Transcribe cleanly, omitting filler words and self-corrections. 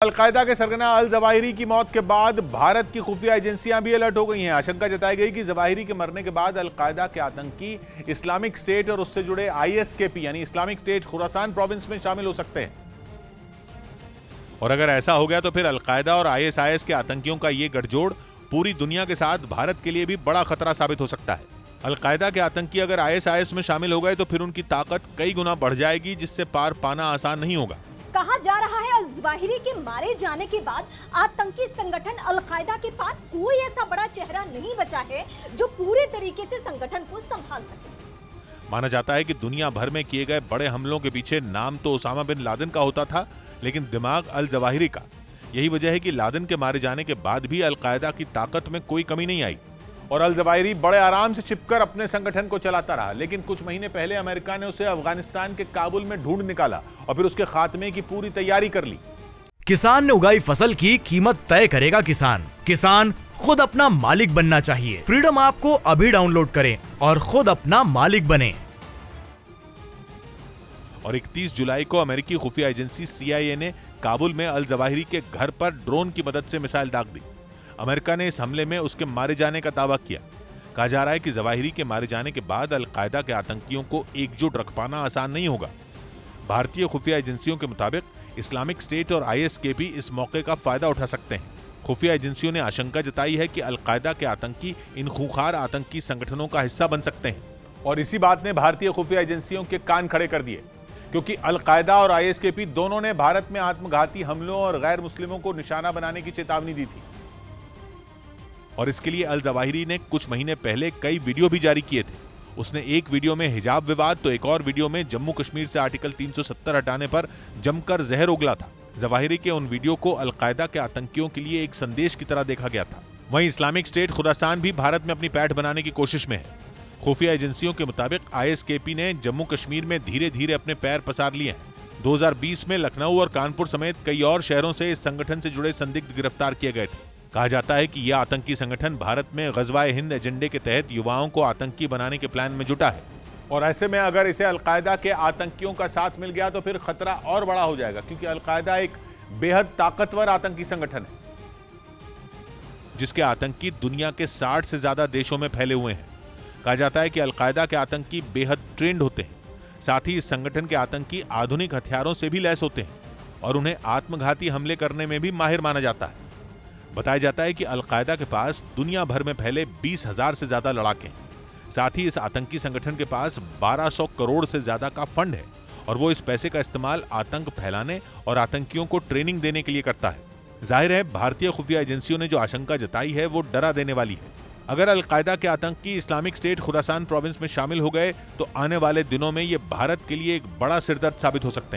Al Qaeda के सरगना al Zawahiri की मौत के बाद भारत की खुफिया एजेंसियां भी अलर्ट हो गई हैं। आशंका जताई गई कि जवाहिरी के मरने के बाद अलकायदा के आतंकी इस्लामिक स्टेट और उससे जुड़े आईएसकेपी यानी इस्लामिक स्टेट खुरासान प्रोविंस में शामिल हो सकते हैं। और अगर ऐसा हो गया तो फिर अलकायदा और आईएसआईएस के आतंकियों का यह गठजोड़ पूरी दुनिया के साथ भारत के लिए भी बड़ा खतरा साबित हो सकता है। अलकायदा के आतंकी अगर आईएसआईएस में शामिल हो गए तो फिर उनकी ताकत कई गुना बढ़ जाएगी, जिससे पार पाना आसान नहीं होगा। कहा जा रहा है अल जवाहिरी के मारे जाने के बाद आतंकी संगठन अलकायदा के पास कोई ऐसा बड़ा चेहरा नहीं बचा है जो पूरे तरीके से संगठन को संभाल सके। माना जाता है कि दुनिया भर में किए गए बड़े हमलों के पीछे नाम तो ओसामा बिन लादेन का होता था, लेकिन दिमाग अल जवाहिरी का। यही वजह है कि लादेन के मारे जाने के बाद भी अलकायदा की ताकत में कोई कमी नहीं आई और अल जवाहिरी बड़े आराम से छिपकर अपने संगठन को चलाता रहा। लेकिन कुछ महीने पहले अमेरिका ने उसे अफगानिस्तान के काबुल में ढूंढ निकाला और फिर उसके खात्मे की पूरी तैयारी कर ली। किसान ने उगाई फसल की कीमत तय करेगा किसान। किसान खुद अपना मालिक बनना चाहिए। फ्रीडम ऐप को अभी डाउनलोड करें और खुद अपना मालिक बने। और 31 जुलाई को अमेरिकी खुफिया एजेंसी CIA ने काबुल में अल जवाहिरी के घर पर ड्रोन की मदद से मिसाइल दाग दी। अमेरिका ने इस हमले में उसके मारे जाने का दावा किया। कहा जा रहा है कि जवाहिरी के मारे जाने के बाद अलकायदा के आतंकियों को एकजुट रख पाना आसान नहीं होगा। भारतीय खुफिया एजेंसियों के मुताबिक इस्लामिक स्टेट और आईएसकेपी इस मौके का फायदा उठा सकते हैं। खुफिया एजेंसियों ने आशंका जताई है कि अलकायदा के आतंकी इन खूंखार आतंकी संगठनों का हिस्सा बन सकते हैं। और इसी बात ने भारतीय खुफिया एजेंसियों के कान खड़े कर दिए, क्योंकि अलकायदा और आईएसकेपी दोनों ने भारत में आत्मघाती हमलों और गैर मुस्लिमों को निशाना बनाने की चेतावनी दी थी। और इसके लिए अल जवाहिरी ने कुछ महीने पहले कई वीडियो भी जारी किए थे। उसने एक वीडियो में हिजाब विवाद तो एक और वीडियो में जम्मू कश्मीर से आर्टिकल 370 हटाने पर जमकर जहर उगला था। जवाहिरी के उन वीडियो को अलकायदा के आतंकियों के लिए एक संदेश की तरह देखा गया था। वहीं इस्लामिक स्टेट खुरासान भी भारत में अपनी पैठ बनाने की कोशिश में है। खुफिया एजेंसियों के मुताबिक आईएसकेपी ने जम्मू कश्मीर में धीरे धीरे अपने पैर पसार लिए हैं। 2020 में लखनऊ और कानपुर समेत कई और शहरों से इस संगठन से जुड़े संदिग्ध गिरफ्तार किए गए थे। कहा जाता है कि यह आतंकी संगठन भारत में गज़वाए हिंद एजेंडे के तहत युवाओं को आतंकी बनाने के प्लान में जुटा है। और ऐसे में अगर इसे अलकायदा के आतंकियों का साथ मिल गया तो फिर खतरा और बड़ा हो जाएगा, क्योंकि अलकायदा एक बेहद ताकतवर आतंकी संगठन है जिसके आतंकी दुनिया के 60 से ज्यादा देशों में फैले हुए हैं। कहा जाता है कि अलकायदा के आतंकी बेहद ट्रेंड होते हैं। साथ ही इस संगठन के आतंकी आधुनिक हथियारों से भी लैस होते हैं और उन्हें आत्मघाती हमले करने में भी माहिर माना जाता है। बताया जाता है कि अलकायदा के पास दुनिया भर में फैले 20,000 से ज्यादा लड़ाके हैं। साथ ही इस आतंकी संगठन के पास 1200 करोड़ से ज्यादा का फंड है और वो इस पैसे का इस्तेमाल आतंक फैलाने और आतंकियों को ट्रेनिंग देने के लिए करता है। जाहिर है भारतीय खुफिया एजेंसियों ने जो आशंका जताई है वो डरा देने वाली है। अगर अलकायदा के आतंकी इस्लामिक स्टेट खुरासान प्रोविंस में शामिल हो गए तो आने वाले दिनों में ये भारत के लिए एक बड़ा सिरदर्द साबित हो सकते हैं।